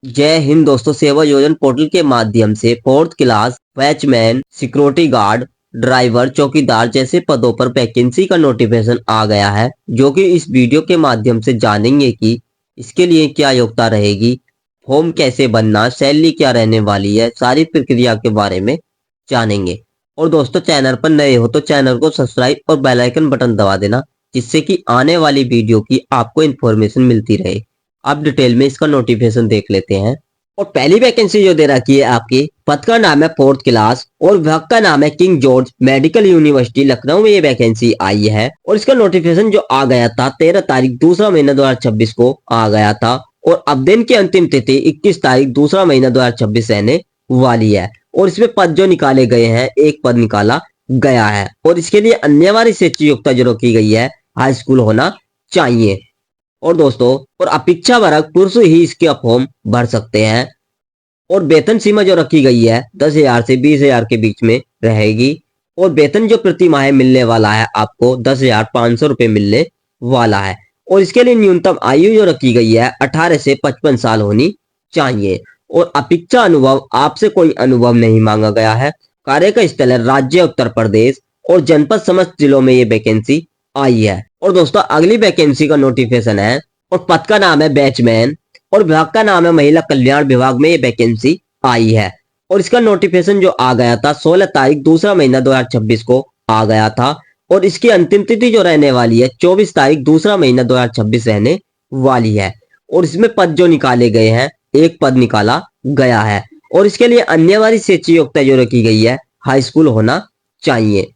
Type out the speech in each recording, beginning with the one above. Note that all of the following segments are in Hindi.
जय हिंद दोस्तों। सेवा योजन पोर्टल के माध्यम से fourth class watchman, security guard, driver, चौकीदार जैसे पदों पर वैकेंसी का नोटिफिकेशन आ गया है, जो कि इस वीडियो के माध्यम से जानेंगे कि इसके लिए क्या योग्यता रहेगी, फॉर्म कैसे बनना, सैलरी क्या रहने वाली है, सारी प्रक्रिया के बारे में जानेंगे। और दोस्तों, चैनल पर नए हो तो चैनल को सब्सक्राइब और बेल आइकन बटन दबा देना, जिससे कि आने वाली वीडियो की आपको इन्फॉर्मेशन मिलती रहे। आप डिटेल में इसका नोटिफिकेशन देख लेते हैं। और पहली वैकेंसी जो दे रखी है आपकी, पद का नाम है फोर्थ क्लास और विभाग का नाम है king George medical university Lucknow में ये वैकेंसी आई है। और इसका नोटिफिकेशन जो आ गया था 13 तारीख दूसरा महीना 2026 को आ गया था। और आवेदन की अंतिम तिथि 21 तारीख दूसरा महीना 2026 रहने वाली है। और इसमें पद जो निकाले गए हैं, एक पद निकाला गया है। और इसके लिए अन्यवारी शिक्षा योग्यता जो रखी गई है, हाई स्कूल होना चाहिए। और दोस्तों, और अपेक्षा वर्ग पुरुष ही इसके फॉर्म भर सकते हैं। और वेतन सीमा जो रखी गई है 10,000 से 20,000 के बीच में रहेगी। और वेतन जो प्रति माह मिलने वाला है आपको 10,500 रुपये मिलने वाला है। और इसके लिए न्यूनतम आयु जो रखी गई है 18 से 55 साल होनी चाहिए। और अपेक्षा अनुभव, आपसे कोई अनुभव नहीं मांगा गया है। कार्य का स्थल है राज्य उत्तर प्रदेश और जनपद समस्त जिलों में ये वैकेंसी आई है। और दोस्तों, अगली वैकेंसी का नोटिफिकेशन है और पद का नाम है बैचमैन और विभाग का नाम है महिला कल्याण विभाग में ये वैकेंसी आई है। और इसका नोटिफिकेशन जो आ गया था 16 तारीख दूसरा महीना 2026 को आ गया था। और इसकी अंतिम तिथि जो रहने वाली है 24 तारीख दूसरा महीना 2026 रहने वाली है। और इसमें पद जो निकाले गए हैं, एक पद निकाला गया है। और इसके लिए अन्यवारी शिक्षा योग्यता जो रखी गई है, हाई स्कूल होना चाहिए।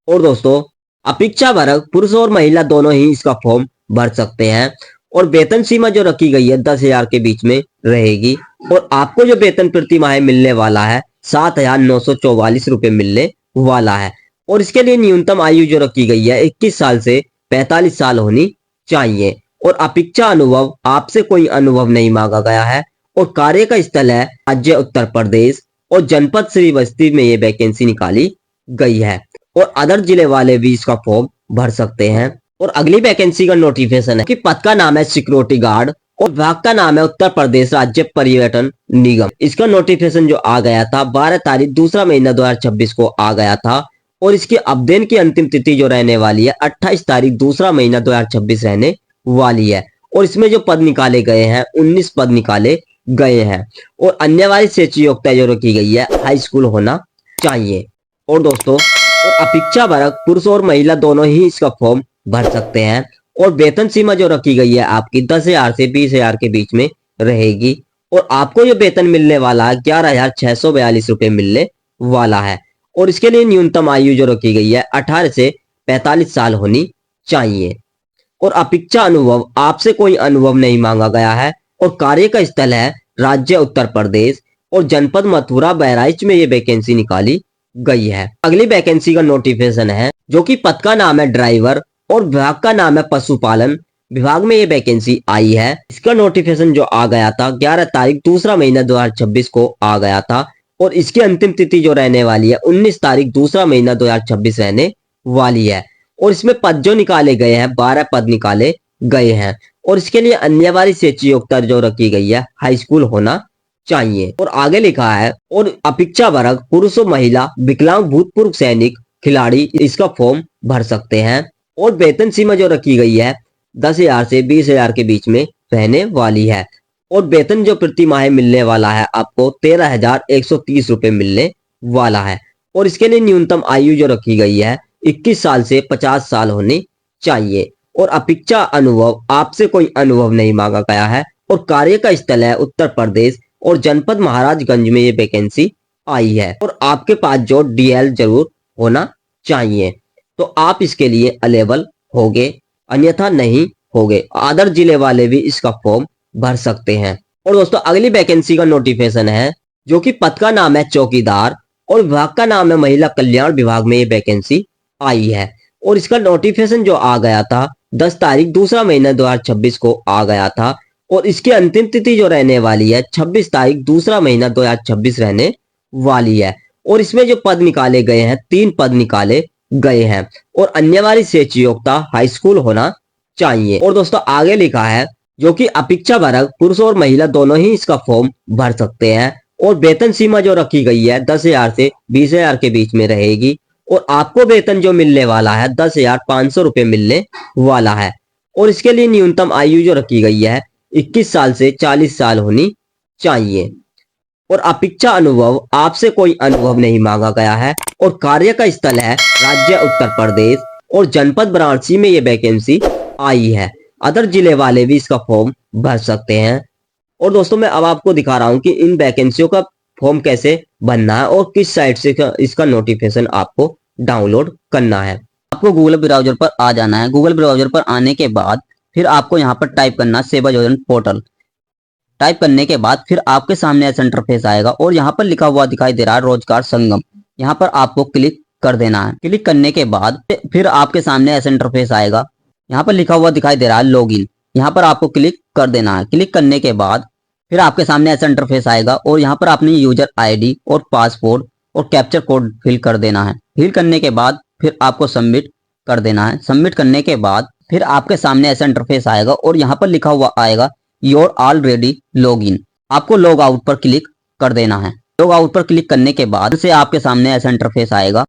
और दोस्तों, अपेक्षा वर्ग पुरुष और महिला दोनों ही इसका फॉर्म भर सकते हैं। और वेतन सीमा जो रखी गई है 10,000 के बीच में रहेगी। और आपको जो वेतन प्रति माह मिलने वाला है 7,944 रुपये मिलने वाला है। और इसके लिए न्यूनतम आयु जो रखी गई है 21 साल से 45 साल होनी चाहिए। और अपेक्षा अनुभव, आपसे कोई अनुभव नहीं मांगा गया है। और कार्य का स्थल है राज्य उत्तर प्रदेश और जनपद श्रीवस्ती में ये वैकेंसी निकाली गई है। और अदर जिले वाले भी इसका फॉर्म भर सकते हैं। और अगली वैकेंसी का नोटिफिकेशन है कि पद का नाम है सिक्योरिटी गार्ड और विभाग का नाम है उत्तर प्रदेश राज्य पर्यटन निगम। इसका नोटिफिकेशन जो आ गया था 12 तारीख दूसरा महीना 2026 को आ गया था। और इसके आवेदन की अंतिम तिथि जो रहने वाली है 28 तारीख दूसरा महीना 2026 रहने वाली है। और इसमें जो पद निकाले गए हैं 19 पद निकाले गए हैं। और अन्यवारी शिक्षा योग्यता जो रखी गई है, हाई स्कूल होना चाहिए। और दोस्तों, और अपेक्षा वर्ग पुरुष और महिला दोनों ही इसका फॉर्म भर सकते हैं। और वेतन सीमा जो रखी गई है आपकी 10,000 से 20,000 के बीच में रहेगी। और आपको जो वेतन मिलने वाला है 11,642 रुपये मिलने वाला है। और इसके लिए न्यूनतम आयु जो रखी गई है 18 से 45 साल होनी चाहिए। और अपेक्षा अनुभव, आपसे कोई अनुभव नहीं मांगा गया है। और कार्य का स्थल है राज्य उत्तर प्रदेश और जनपद मथुरा बहराइच में ये वैकेंसी निकाली गई है। अगली वैकेंसी का नोटिफिकेशन है जो कि पद का नाम है ड्राइवर और विभाग का नाम है पशुपालन विभाग में ये वैकेंसी आई है। इसका नोटिफिकेशन जो आ गया था 11 तारीख दूसरा महीना 2026 को आ गया था। और इसकी अंतिम तिथि जो रहने वाली है 19 तारीख दूसरा महीना 2026 रहने वाली है। और इसमें पद जो निकाले गए हैं 12 पद निकाले गए हैं। और इसके लिए अन्यवारी शिक्षा योग्यता जो रखी गई है, हाई स्कूल होना चाहिए। और आगे लिखा है और अपेक्षा वर्ग पुरुष और महिला विकलांग भूतपूर्व सैनिक खिलाड़ी इसका फॉर्म भर सकते हैं। और वेतन सीमा जो रखी गई है 10,000 से 20,000 के बीच में रहने वाली है। और वेतन जो प्रति माह मिलने वाला है आपको 13,130 रुपये मिलने वाला है। और इसके लिए न्यूनतम आयु जो रखी गई है 21 साल से 50 साल होनी चाहिए। और अपेक्षा अनुभव, आपसे कोई अनुभव नहीं मांगा गया है। और कार्य का स्थल है उत्तर प्रदेश और जनपद महाराजगंज में ये वैकेंसी आई है। और आपके पास जो डीएल जरूर होना चाहिए, तो आप इसके लिए अलेबल होगे, अन्यथा नहीं होगे। अदर जिले वाले भी इसका फॉर्म भर सकते हैं। और दोस्तों, अगली वैकेंसी का नोटिफिकेशन है जो कि पद का नाम है चौकीदार और विभाग का नाम है महिला कल्याण विभाग में ये वैकेंसी आई है। और इसका नोटिफिकेशन जो आ गया था 10 तारीख दूसरा महीना 2026 को आ गया था। और इसकी अंतिम तिथि जो रहने वाली है 26 तारीख दूसरा महीना 2026 रहने वाली है। और इसमें जो पद निकाले गए हैं 3 पद निकाले गए हैं। और अन्यवारी शिक्षा योग्यता हाई स्कूल होना चाहिए। और दोस्तों, आगे लिखा है जो कि अपेक्षाभरक पुरुष और महिला दोनों ही इसका फॉर्म भर सकते हैं। और वेतन सीमा जो रखी गई है 10,000 से 20,000 के बीच में रहेगी। और आपको वेतन जो मिलने वाला है 10,500 रुपये मिलने वाला है। और इसके लिए न्यूनतम आयु जो रखी गई है 21 साल से 40 साल होनी चाहिए। और अपेक्षा अनुभव, आपसे कोई अनुभव नहीं मांगा गया है। और कार्य का स्थल है राज्य उत्तर प्रदेश और जनपद वाराणसी में ये वैकेंसी आई है। अदर जिले वाले भी इसका फॉर्म भर सकते हैं। और दोस्तों मैं अब आपको दिखा रहा हूं कि इन वैकेंसियों का फॉर्म कैसे भरना है और किस साइट से इसका नोटिफिकेशन आपको डाउनलोड करना है। आपको गूगल ब्राउजर पर आ जाना है। गूगल ब्राउजर पर आने के बाद फिर आपको यहाँ पर टाइप करना सेवा योजना पोर्टल। टाइप करने के बाद फिर आपके सामने ऐसा इंटरफेस आएगा और यहाँ पर लिखा हुआ दिखाई दे रहा है रोजगार संगम। यहाँ पर आपको क्लिक कर देना है। क्लिक करने के बाद फिर आपके सामने ऐसा इंटरफेस आएगा। यहाँ पर लिखा हुआ दिखाई दे रहा है लॉगिन। यहाँ पर आपको क्लिक कर देना है। क्लिक करने के बाद फिर आपके सामने ऐसा इंटरफेस आएगा और यहाँ पर अपनी यूजर आईडी और पासपोर्ट और कैप्चर कोड फिल कर देना है। फिल करने के बाद फिर आपको सबमिट कर देना है। सबमिट करने के बाद फिर आपके सामने ऐसा इंटरफेस आएगा और यहाँ पर लिखा हुआ आएगा योर ऑलरेडी लॉग इन। आपको लॉग आउट पर क्लिक कर देना है। लॉग आउट पर क्लिक करने के बाद से आपके सामने ऐसा इंटरफेस आएगा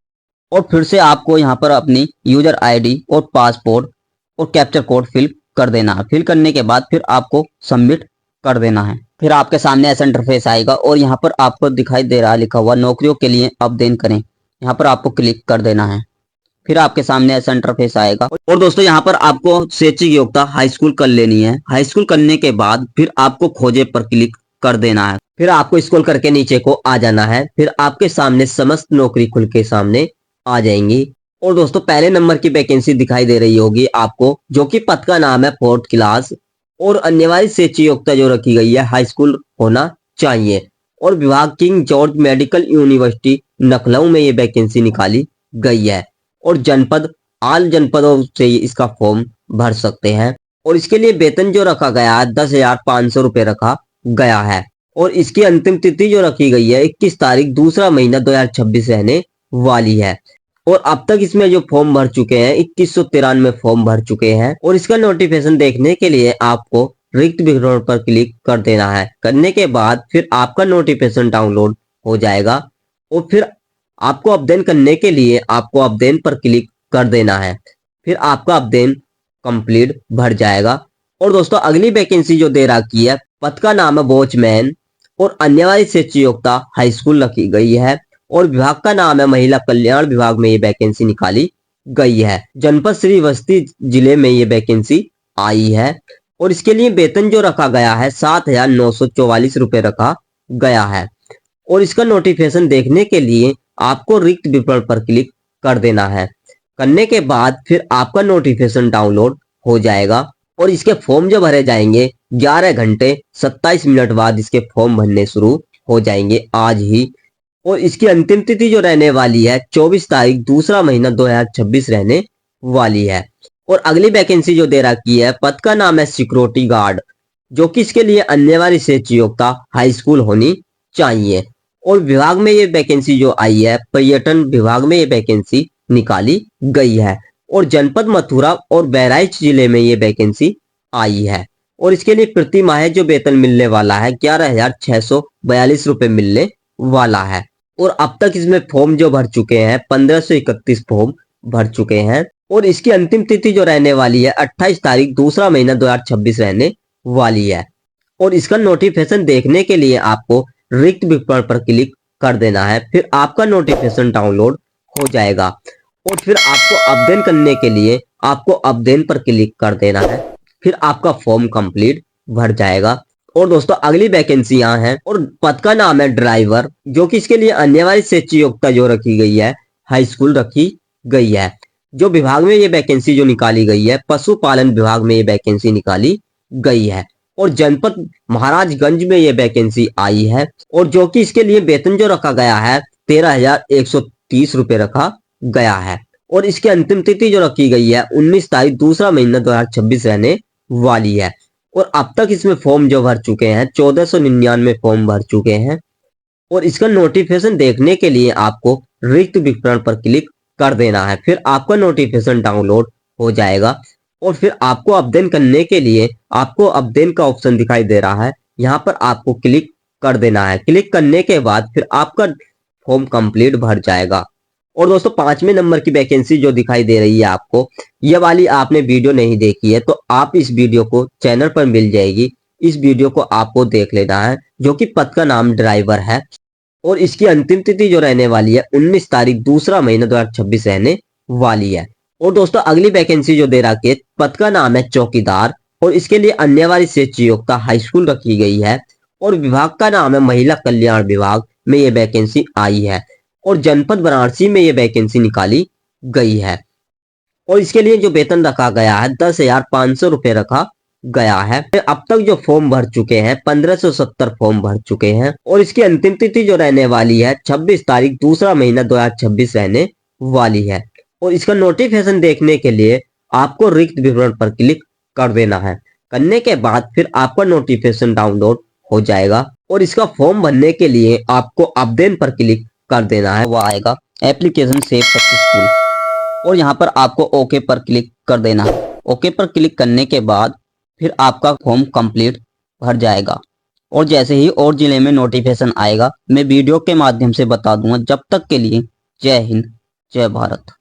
और फिर से आपको यहाँ पर अपनी यूजर आईडी और पासपोर्ट और कैप्चर कोड फिल कर देना है। फिल करने के बाद फिर आपको सबमिट कर देना है। फिर आपके सामने ऐसा इंटरफेस आएगा और यहाँ पर आपको दिखाई दे रहा है लिखा हुआ नौकरियों के लिए आवेदन करें। यहाँ पर आपको क्लिक कर देना है। फिर आपके सामने ऐसा इंटरफेस आएगा और दोस्तों यहाँ पर आपको शैक्षिक योग्यता हाई स्कूल कर लेनी है। हाई स्कूल करने के बाद फिर आपको खोजे पर क्लिक कर देना है। फिर आपको स्क्रॉल करके नीचे को आ जाना है। फिर आपके सामने समस्त नौकरी खुल के सामने आ जाएंगी। और दोस्तों पहले नंबर की वैकेंसी दिखाई दे रही होगी आपको, जो कि पद का नाम है 4th क्लास और अनिवार्य शैक्षिक योग्यता जो रखी गई है हाई स्कूल होना चाहिए। और विभाग king George medical university Lucknow में ये वैकेंसी निकाली गई है। और जनपद आल जनपदों से इसका फॉर्म भर सकते हैं। और इसके लिए वेतन जो रखा गया है 10,500 रुपये रखा गया है। और इसकी अंतिम तिथि जो रखी गई है 21 तारीख दूसरा महीना 2026 रहने वाली है। और अब तक इसमें जो फॉर्म भर चुके हैं 2193 फॉर्म भर चुके हैं। और इसका नोटिफिकेशन देखने के लिए आपको रिक्त विवरण पर क्लिक कर देना है। करने के बाद फिर आपका नोटिफिकेशन डाउनलोड हो जाएगा और फिर आपको आवेदन करने के लिए आपको आवेदन पर क्लिक कर देना है। फिर आपका आवेदन कंप्लीट भर जाएगा। और दोस्तों अगली वैकेंसी जो दे रखी है पद का नाम है वॉचमैन और अनिवार्य शैक्षिक योग्यता हाई स्कूल रखी गई है। और विभाग का नाम है महिला कल्याण विभाग में ये वैकेंसी निकाली गई है। जनपद श्रीवस्ती जिले में ये वैकेंसी आई है। और इसके लिए वेतन जो रखा गया है 7,944 रुपये रखा गया है। और इसका नोटिफिकेशन देखने के लिए आपको रिक्त विवरण पर क्लिक कर देना है। करने के बाद फिर आपका नोटिफिकेशन डाउनलोड हो जाएगा। और इसके फॉर्म जो भरे जाएंगे 11 घंटे 27 मिनट बाद इसके फॉर्म भरने शुरू हो जाएंगे आज ही। और इसकी अंतिम तिथि जो रहने वाली है 24 तारीख दूसरा महीना 2026 रहने वाली है। और अगली वैकेंसी जो दे रखी है पद का नाम है सिक्योरिटी गार्ड, जो कि इसके लिए अनिवार्य शैक्षिक योग्यता हाई स्कूल होनी चाहिए। और विभाग में ये वैकेंसी जो आई है पर्यटन विभाग में ये वैकेंसी निकाली गई है। और जनपद मथुरा और बहराइच जिले में ये वैकेंसी आई है। और इसके लिए प्रति माह जो वेतन मिलने वाला है 11,642 रुपये मिलने वाला है। और अब तक इसमें फॉर्म जो भर चुके हैं 1531 फॉर्म भर चुके हैं। और इसकी अंतिम तिथि जो रहने वाली है 28 तारीख दूसरा महीना 2026 रहने वाली है। और इसका नोटिफिकेशन देखने के लिए आपको रिक्त विवरण पर क्लिक कर देना है। फिर आपका नोटिफिकेशन डाउनलोड हो जाएगा। और फिर आपको आवेदन करने के लिए आपको आवेदन पर क्लिक कर देना है। फिर आपका फॉर्म कंप्लीट भर जाएगा। और दोस्तों अगली वैकेंसी यहाँ है और पद का नाम है ड्राइवर, जो कि इसके लिए अनिवार्य शैक्षिक योग्यता जो रखी गई है हाई स्कूल रखी गई है। जो विभाग में ये वैकेंसी जो निकाली गई है पशुपालन विभाग में ये वैकेंसी निकाली गई है। और जनपद महाराजगंज में ये वैकेंसी आई है। और जो कि इसके लिए वेतन जो रखा गया है 13,130 रुपये रखा गया है। और इसकी अंतिम तिथि जो रखी गई है 19 तारीख दूसरा महीना 2026 रहने वाली है। और अब तक इसमें फॉर्म जो भर चुके हैं 1499 फॉर्म भर चुके हैं। और इसका नोटिफिकेशन देखने के लिए आपको रिक्त विवरण पर क्लिक कर देना है। फिर आपका नोटिफिकेशन डाउनलोड हो जाएगा। और फिर आपको अपडेट करने के लिए आपको अपडेट का ऑप्शन दिखाई दे रहा है, यहाँ पर आपको क्लिक कर देना है। क्लिक करने के बाद फिर आपका फॉर्म कंप्लीट भर जाएगा। और दोस्तों 5वें नंबर की वैकेंसी जो दिखाई दे रही है आपको, ये वाली आपने वीडियो नहीं देखी है तो आप इस वीडियो को चैनल पर मिल जाएगी, इस वीडियो को आपको देख लेना है, जो कि पद का नाम ड्राइवर है। और इसकी अंतिम तिथि जो रहने वाली है 19 तारीख दूसरा महीना 2026 रहने वाली है। और दोस्तों अगली वैकेंसी जो दे रखी है, पद का नाम है चौकीदार, और इसके लिए अन्यवारी शिक्षा योग्यता हाई स्कूल रखी गई है। और विभाग का नाम है महिला कल्याण विभाग में ये वैकेंसी आई है, और जनपद वाराणसी में ये वैकेंसी निकाली गई है। और इसके लिए जो वेतन रखा गया है 10,500 रुपए रखा गया है। अब तक जो फॉर्म भर चुके हैं 1570 फॉर्म भर चुके हैं। और इसकी अंतिम तिथि जो रहने वाली है 26 तारीख दूसरा महीना 2026 रहने वाली है। और इसका नोटिफिकेशन देखने के लिए आपको रिक्त विवरण पर क्लिक कर देना है। करने के बाद फिर आपका नोटिफिकेशन डाउनलोड हो जाएगा, और इसका फॉर्म भरने के लिए आपको अपडेट पर क्लिक कर देना है। वो आएगा एप्लीकेशन सेव सक्सेसफुल, और यहाँ पर आपको ओके पर क्लिक कर देना है। ओके पर क्लिक करने के बाद फिर आपका फॉर्म कंप्लीट भर जाएगा। और जैसे ही और जिले में नोटिफिकेशन आएगा मैं वीडियो के माध्यम से बता दूंगा। जब तक के लिए जय हिंद, जय भारत।